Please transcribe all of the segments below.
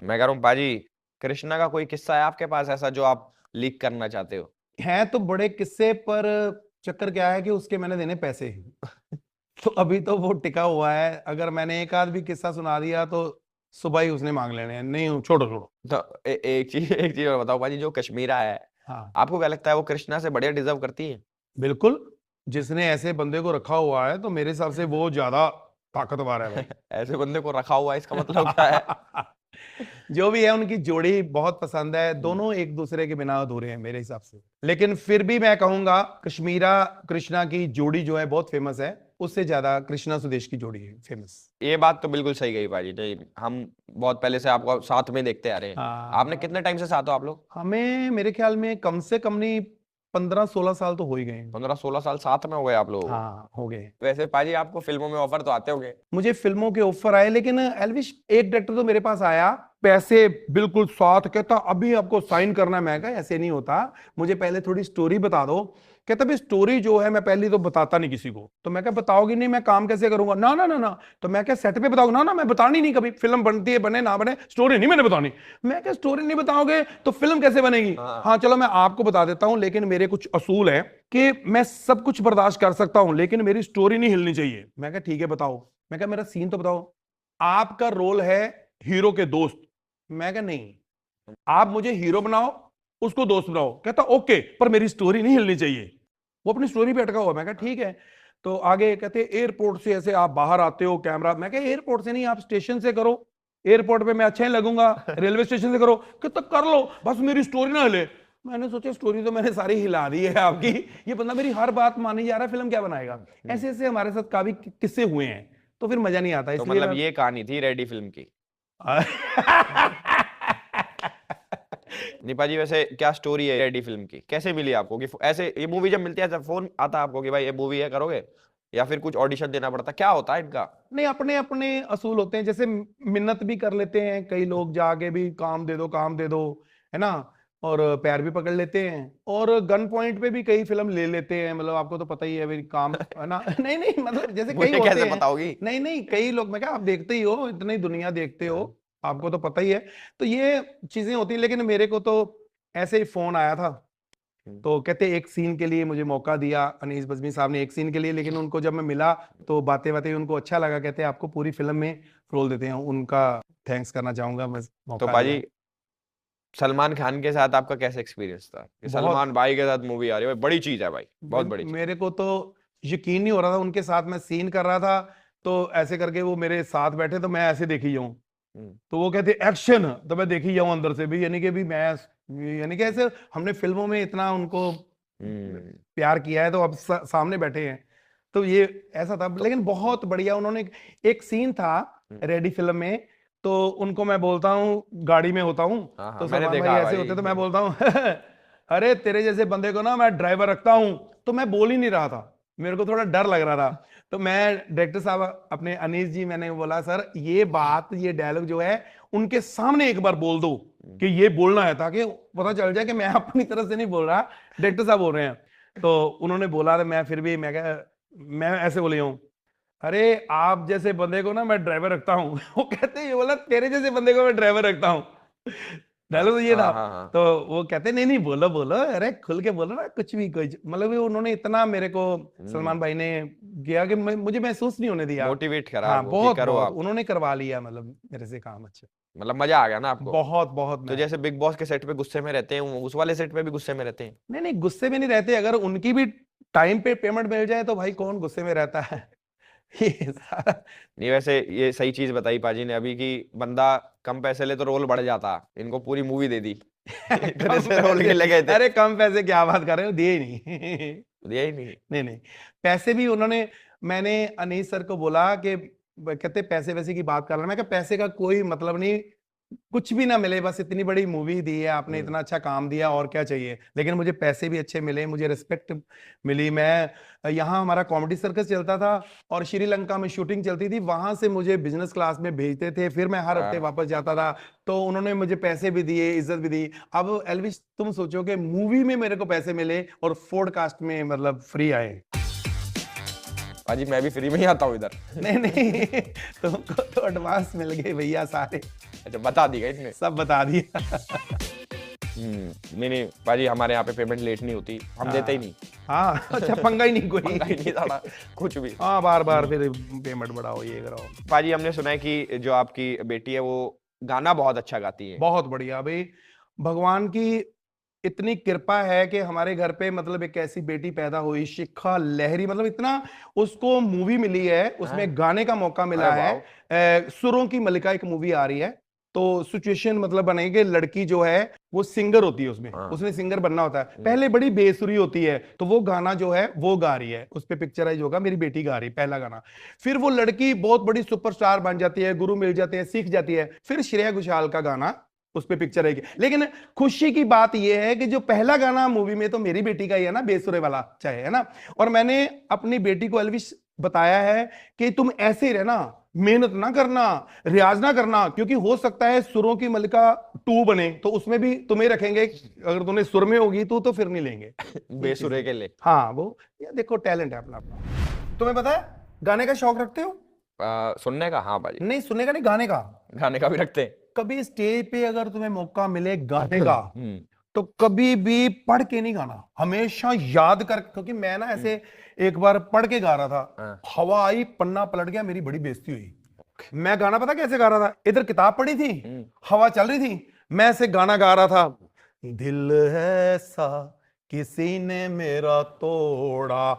मैं कह रहा हूँ पाजी, कृष्णा का कोई किस्सा है आपके पास ऐसा जो आप लीक करना चाहते हो? है तो बड़े किस्से, पर चक्कर क्या है कि उसके मैंने देने पैसे तो अभी तो वो टिका हुआ है। अगर मैंने एक आध भी किस्सा सुना दिया तो सुबह ही उसने मांग लेने हैं। नहीं, छोड़ो छोड़ो। तो एक चीज और बताओ पाजी, जो कश्मीरा है, हाँ, आपको क्या लगता है वो कृष्णा से बढ़िया डिजर्व करती है? बिल्कुल। जिसने ऐसे बंदे को रखा हुआ है तो मेरे हिसाब से वो ज्यादा ताकतवर है भाई। ऐसे बंदे को रखा हुआ है, इसका मतलब क्या है? जो भी है, उनकी जोड़ी बहुत पसंद है। हम्म। दोनों एक दूसरे के बिना अधूरे हैं मेरे हिसाब से। लेकिन फिर भी मैं कहूंगा कश्मीरा कृष्णा की जोड़ी जो है बहुत फेमस है। उससे ज्यादा कृष्णा सुदेश की जोड़ी है फेमस। ये बात तो बिल्कुल सही गई पाजी। नहीं, हम बहुत पहले से आपको साथ में देखते आ रहे हैं। आपने हाँ, कितने टाइम से साथ हो आप लोग? हमें मेरे ख्याल में कम से कम नहीं, 15-16 साल तो हो ही गए हैं। 15-16 साल साथ में हो गए आप लोग? हाँ, हो गए। वैसे पाजी आपको फिल्मों में ऑफर तो आते होंगे? मुझे फिल्मों के ऑफर आए, लेकिन एलविश एक डायरेक्टर तो मेरे पास आया, पैसे बिल्कुल साथ, कहता अभी आपको साइन करना है। मैं कहा ऐसे नहीं होता, मुझे पहले थोड़ी स्टोरी बता दो। कहता भाई स्टोरी जो है मैं पहले तो बताता नहीं किसी को। तो मैं क्या, बताओगी नहीं मैं काम कैसे करूंगा? ना ना ना ना। तो मैं क्या, सेट पे बताओगे? ना ना, मैं बतानी नहीं, कभी फिल्म बनती है बने ना बने, स्टोरी नहीं मैंने बतानी। मैं क्या, स्टोरी नहीं बताओगे तो फिल्म कैसे बनेगी? हाँ। हाँ चलो मैं आपको बता देता हूं, लेकिन मेरे कुछ असूल है कि मैं सब कुछ बर्दाश्त कर सकता हूं, लेकिन मेरी स्टोरी नहीं हिलनी चाहिए। मैं क्या ठीक है बताओ। मैं क्या मेरा सीन तो बताओ। आपका रोल है हीरो के दोस्त। मैं क्या नहीं, आप मुझे हीरो बनाओ, उसको दोस्त बनाओ। कहता ओके, पर मेरी स्टोरी नहीं हिलनी चाहिए। वो अपनी स्टोरी पे अटका हुआ। मैं कहा ठीक है। तो आगे कहते एयरपोर्ट से ऐसे आप बाहर आते हो कैमरा। मैं कहा एयरपोर्ट से नहीं, आप स्टेशन से करो। एयरपोर्ट पे मैं अच्छा ही लगूंगा। रेलवे स्टेशन से करो। कहता कर लो, बस मेरी स्टोरी ना हिले। मैंने सोचा स्टोरी तो मैंने सारी हिला दी है आपकी, ये बंदा मेरी हर बात मानी जा रहा है, फिल्म क्या बनाएगा? ऐसे ऐसे हमारे साथ काफी किस्से हुए हैं, तो फिर मजा नहीं आता, तो इसलिए मतलब मैं ये कहानी थी रेडी फिल्म की? निपा जी, वैसे क्या स्टोरी है रेडी फिल्म की? कैसे मिली आपको कि ऐसे ये मूवी जब मिलती है ऐसा फोन आता है आपको कि भाई ये मूवी है, करोगे? या फिर कुछ ऑडिशन देना पड़ता, क्या होता है इनका? नहीं, अपने अपने असूल होते हैं। जैसे मिन्नत भी कर लेते हैं कई लोग, जाके भी काम दे दो काम दे दो, है ना। और पैर भी पकड़ लेते हैं, और गन पॉइंट पे भी कई फिल्म ले लेते हैं। मतलब आपको तो पता ही है भाई, काम है ना। नहीं नहीं, मतलब जैसे कई मुझे होते कैसे हैं। पता होगी? नहीं नहीं, कई लोग, मैं क्या आप देखते ही हो, इतनी दुनिया देखते हो, आपको तो पता ही है। तो ये चीजें होती हैं। लेकिन मेरे को तो ऐसे ही फोन आया था, तो कहते एक सीन के लिए मुझे मौका दिया अनीस बज़मी साहब ने, एक सीन के लिए। लेकिन उनको जब मैं मिला तो बातें बातें उनको अच्छा लगा। कहते आपको पूरी फिल्म में रोल देते हैं। उनका थैंक्स करना चाहूंगा, मैं तो मौका पाजी, दिया। सलमान खान के साथ आपका कैसा एक्सपीरियंस था कि बहुत। सलमान भाई के साथ मूवी आ रही है? भाई बड़ी चीज है भाई, भाई बहुत बड़ी चीज। मेरे को तो यकीन नहीं हो रहा था, उनके साथ मैं सीन कर रहा था, तो ऐसे करके वो मेरे साथ बैठे, तो मैं ऐसे देखी जाऊं। हम्म। तो वो कहते एक्शन, तो मैं देखी जाऊं अंदर से भी, यानी कि भी मैं, यानी कि ऐसे हमने फिल्मों में इतना उनको हम्म। प्यार किया है, तो अब सामने बैठे हैं। तो ये ऐसा था, तो लेकिन बहुत बढ़िया। उन्होंने एक सीन था रेडी फिल्म में, तो उनको मैं बोलता हूँ, गाड़ी में होता हूँ, हाँ हाँ, तो मैंने सलमान भाई देखा ऐसे भाई। होते, तो मैं बोलता हूँ अरे तेरे जैसे बंदे को ना मैं ड्राइवर रखता हूँ। तो मैं बोल ही नहीं रहा था, मेरे को थोड़ा डर लग रहा था। तो मैं डायरेक्टर साहब अपने अनीस जी, मैंने बोला सर ये बात, ये डायलॉग जो है उनके सामने एक बार बोल दो कि ये बोलना है, ताकि पता चल जाए कि मैं अपनी तरफ से नहीं बोल रहा, डायरेक्टर साहब बोल रहे हैं। तो उन्होंने बोला, तो मैं फिर भी मैं क्या, मैं ऐसे बोले हूँ, अरे आप जैसे बंदे को ना मैं ड्राइवर रखता हूँ। वो कहते हैं, ये बोला तेरे जैसे बंदे को मैं ड्राइवर रखता हूँ। हाँ डायलॉग तो ये था। हाँ हाँ हाँ। तो वो कहते नहीं नहीं, बोलो बोलो, अरे खुल के बोलो ना, कुछ भी कोई मतलब भी उन्होंने इतना मेरे को, सलमान भाई ने किया कि मुझे महसूस नहीं होने दिया। मोटिवेट करा हाँ, आपको कि बहुत करो बहुत आप। उन्होंने करवा लिया, मतलब मेरे से काम अच्छा। मतलब मजा आ गया ना आपको? बहुत बहुत। तो मैं, जैसे बिग बॉस के सेट पे गुस्से में रहते हैं, उस वाले सेट पे भी गुस्से में रहते हैं? नहीं नहीं, गुस्से में नहीं रहते। अगर उनकी भी टाइम पे पेमेंट मिल जाए तो भाई कौन गुस्से में रहता है। ये सारा। नहीं, वैसे ये सही चीज बताई पाजी ने अभी कि बंदा कम पैसे ले तो रोल बढ़ जाता, इनको पूरी मूवी दे दी। इतने कम से रोल पैसे? के लगे थे। अरे कम पैसे क्या बात कर रहे हो, दिए ही नहीं। दिया ही नहीं। नहीं नहीं, पैसे भी उन्होंने, मैंने अनीस सर को बोला कि, कहते पैसे वैसे की बात कर रहा है। मैं कहा पैसे का कोई मतलब नहीं, कुछ भी ना मिले, बस इतनी बड़ी मूवी दी है आपने, हम्म। इतना अच्छा काम दिया, और क्या चाहिए। लेकिन मुझे पैसे भी अच्छे मिले, मुझे रिस्पेक्ट मिली। मैं यहाँ हमारा कॉमेडी सर्कस चलता था, और श्रीलंका में शूटिंग चलती थी, वहां से मुझे बिजनेस क्लास में भेजते थे, फिर मैं हर हफ्ते हाँ। वापस जाता था। तो उन्होंने मुझे पैसे भी दिए, इज्जत भी दी। अब एल्विश तुम सोचो कि मूवी में मेरे को पैसे मिले और पॉडकास्ट में मतलब फ्री आए। पाजी मैं भी फ्री में ही आता हूँ इधर। नहीं नहीं, तुमको तो एडवांस मिल गए भैया सारे, अच्छा बता दी गई इतने। सब बता दिया। नहीं नहीं पाजी, हमारे यहाँ पे पेमेंट लेट नहीं होती, हम देते ही नहीं। हाँ अच्छा, पंगा ही नहीं कोई। पंगा ही नहीं साला कुछ भी। हाँ बार बार फिर पेमेंट बढ़ाओ, ये कराओ। पाजी हमने सुना है कि जो आपकी बेटी है वो गाना बहुत अच्छा गाती है। बहुत बढ़िया भाई, भगवान की इतनी कृपा है कि हमारे घर पे मतलब एक ऐसी बेटी पैदा हुई, शिखा लहरी, मतलब इतना उसको मूवी मिली है, उसमें गाने का मौका मिला अरे है। सुरों की मलिका एक मूवी आ रही है, तो सिचुएशन मतलब बनेगी कि लड़की जो है वो सिंगर होती है उसमें, उसने सिंगर बनना होता है। पहले बड़ी बेसुरी होती है, तो वो गाना जो है वो गा रही है, उस पे पिक्चराइज होगा, मेरी बेटी गा रही है पहला गाना। फिर वो लड़की बहुत बड़ी सुपरस्टार बन जाती है, गुरु मिल जाते हैं, सीख जाती है, फिर श्रेया घोषाल का गाना उस पे पिक्चर है। लेकिन खुशी की बात यह है कि जो पहला गाना मूवी में तो मेरी बेटी का ही है ना, बेसुरे वाला चाहे, है ना। और मैंने अपनी बेटी को एल्विश बताया है कि तुम ऐसे ही रहना, मेहनत ना करना, रियाज ना करना, क्योंकि हो सकता है सुरों की मलिका 2 बने तो उसमें भी तुम्हें रखेंगे, अगर तुमने सुर में होगी तो फिर नहीं लेंगे बेसुरे के लिए। हाँ वो ये देखो टैलेंट है अपना अपना। तुम्हें पता है गाने का शौक रखते हो? सुनने का? हाँ पाजी। नहीं सुनने का नहीं, गाने का। गाने का भी रखते हैं। कभी स्टेज पे अगर तुम्हें मौका मिले गाने का तो कभी भी पढ़ के नहीं गाना, हमेशा याद कर, क्योंकि मैं ना ऐसे एक बार पढ़ के गा रहा था, हवा आई पन्ना पलट गया, मेरी बड़ी बेइज्जती हुई। मैं गाना पता कैसे गा रहा था, इधर किताब पढ़ी थी, हवा चल रही थी, मैं ऐसे गाना गा रहा था, दिल ऐसा किसी ने मेरा तोड़ा,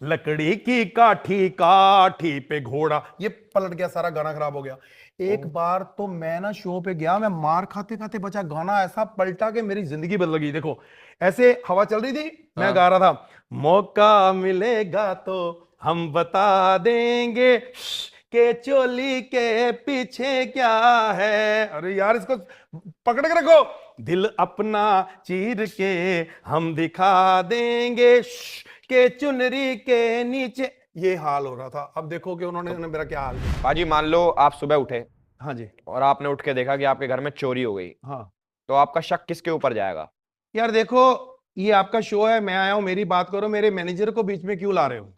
लकड़ी की काठी काठी पे घोड़ा, ये पलट गया, सारा गाना खराब हो गया। एक बार तो मैं ना शो पे गया, मैं मार खाते खाते बचा, गाना ऐसा पलटा कि मेरी जिंदगी बदल गई। देखो ऐसे हवा चल रही थी, मैं गा रहा था, मौका मिलेगा तो हम बता देंगे के चोली के पीछे क्या है। अरे यार इसको पकड़ के रखो, दिल अपना चीर के हम दिखा देंगे के चुनरी के नीचे, ये हाल हो रहा था। अब देखो कि उन्होंने मेरा क्या हाल किया। पाजी मान लो आप सुबह उठे, हाँ जी, और आपने उठ के देखा कि आपके घर में चोरी हो गई, हाँ तो आपका शक किसके ऊपर जाएगा? यार देखो ये आपका शो है, मैं आया हूं, मेरी बात करो, मेरे मैनेजर को बीच में क्यों ला रहे हो?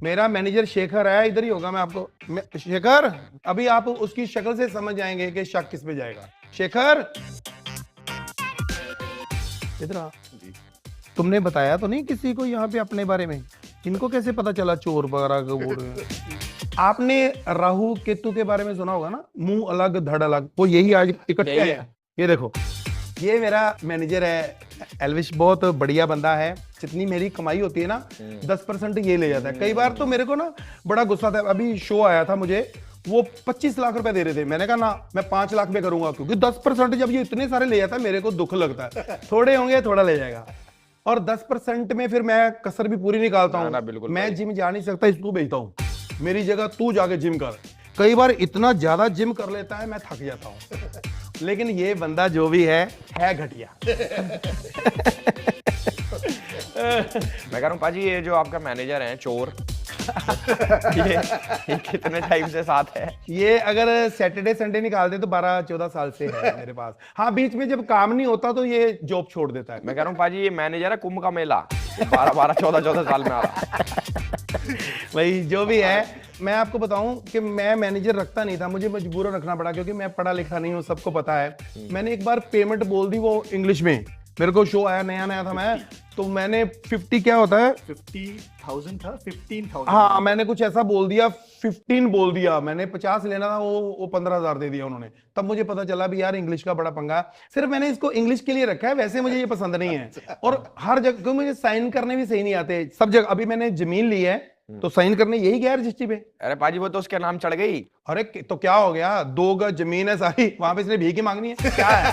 मेरा मैनेजर शेखर है, इधर ही होगा, मैं आपको शेखर, अभी आप उसकी शक्ल से समझ जाएंगे कि शक किस पे जाएगा। शेखर इधर आ। तुमने बताया तो नहीं किसी को यहाँ पे अपने बारे में? इनको कैसे पता चला चोर वगैरह का बोल रहे हैं? आपने राहु केतु के बारे में सुना होगा ना, मुंह अलग धड़ अलग, वो यही आज इकट्ठे है। ये देखो ये मेरा मैनेजर है एल्विश, बहुत बढ़िया बंदा है, जितनी मेरी कमाई होती है ना 10% ये ले जाता है। कई बार तो मेरे को ना बड़ा गुस्सा था, अभी शो आया था मुझे, वो 25 लाख रुपए दे रहे थे, मैंने कहा ना मैं 5 लाख में करूंगा, क्योंकि 10% जब ये इतने सारे ले जाता है मेरे को दुख लगता है, थोड़े होंगे थोड़ा ले जाएगा, और 10% में फिर मैं कसर भी पूरी निकालता हूँ। मैं जिम जा नहीं सकता, इसको भेजता हूँ, मेरी जगह तू जाके जिम कर। कई बार इतना ज्यादा जिम कर लेता है मैं थक जाता हूँ, लेकिन ये बंदा जो भी है घटिया। मैं कह रहा हूँ पाजी ये जो आपका मैनेजर है चोर, ये कितने टाइम से साथ है? ये अगर सैटरडे संडे निकाल दे तो 12-14 साल से है मेरे पास। हाँ बीच में जब काम नहीं होता तो ये जॉब छोड़ देता है। मैं कह रहा हूँ पाजी ये मैनेजर है कुंभ का मेला, 12-14 साल में आ रहा। भाई जो भी है, मैं आपको बताऊं कि मैं मैनेजर रखता नहीं था, मुझे मजबूरन रखना पड़ा, क्योंकि मैं पढ़ा लिखा नहीं हूं, सबको पता है। मैंने एक बार पेमेंट बोल दी, वो इंग्लिश में, मेरे को शो आया नया नया था, मैं तो मैंने 50 क्या होता है 50,000 था, 15,000। हाँ मैंने कुछ ऐसा बोल दिया, 15 बोल दिया, मैंने 50 लेना था, वो 15,000 दे दिया उन्होंने। तब मुझे पता चला भी यार इंग्लिश का बड़ा पंगा है। सिर्फ मैंने इसको इंग्लिश के लिए रखा है, वैसे मुझे ये पसंद नहीं है। और हर जगह मुझे साइन करने भी सही नहीं आते, सब जगह। अभी मैंने जमीन ली है तो साइन करने यही गया रजिस्ट्री पे। अरे पाजी वो तो उसके नाम चढ़ गई। अरे तो क्या हो गया, 2 गज जमीन है सारी, वहां पे इसने भीख ही मांगनी है, क्या है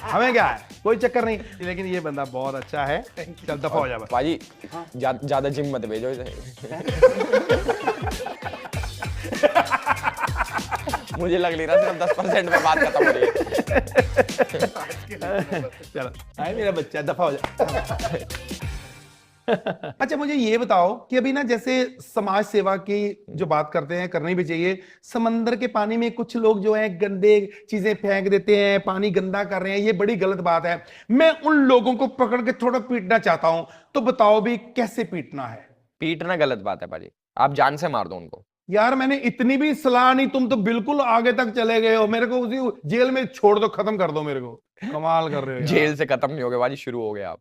हमें क्या है, कोई चक्कर नहीं। लेकिन ये बंदा बहुत अच्छा है, चल दफा हो जा पाजी। ज्यादा जिम मत भेजो इसे। मुझे लग नहीं रहा सिर्फ 10% में बात खत्म हो रही है। चलो आए मेरा बच्चा, दफा हो जा। अच्छा मुझे ये बताओ कि अभी ना जैसे समाज सेवा की जो बात करते हैं, करनी भी चाहिए। समंदर के पानी में कुछ लोग जो है गंदे चीजें फेंक देते हैं, पानी गंदा कर रहे हैं, ये बड़ी गलत बात है। मैं उन लोगों को पकड़ के थोड़ा पीटना चाहता हूं, तो बताओ भी कैसे पीटना है? पीटना गलत बात है पाजी। आप जान से मार दो उनको। यार मैंने इतनी भी सलाह नहीं, तुम तो बिल्कुल आगे तक चले गए हो, मेरे को उसी जेल में छोड़ दो, खत्म कर दो मेरे को। कमाल कर रहे हो यार। जेल से खत्म नहीं हो गए भाजी, शुरू हो गए आप।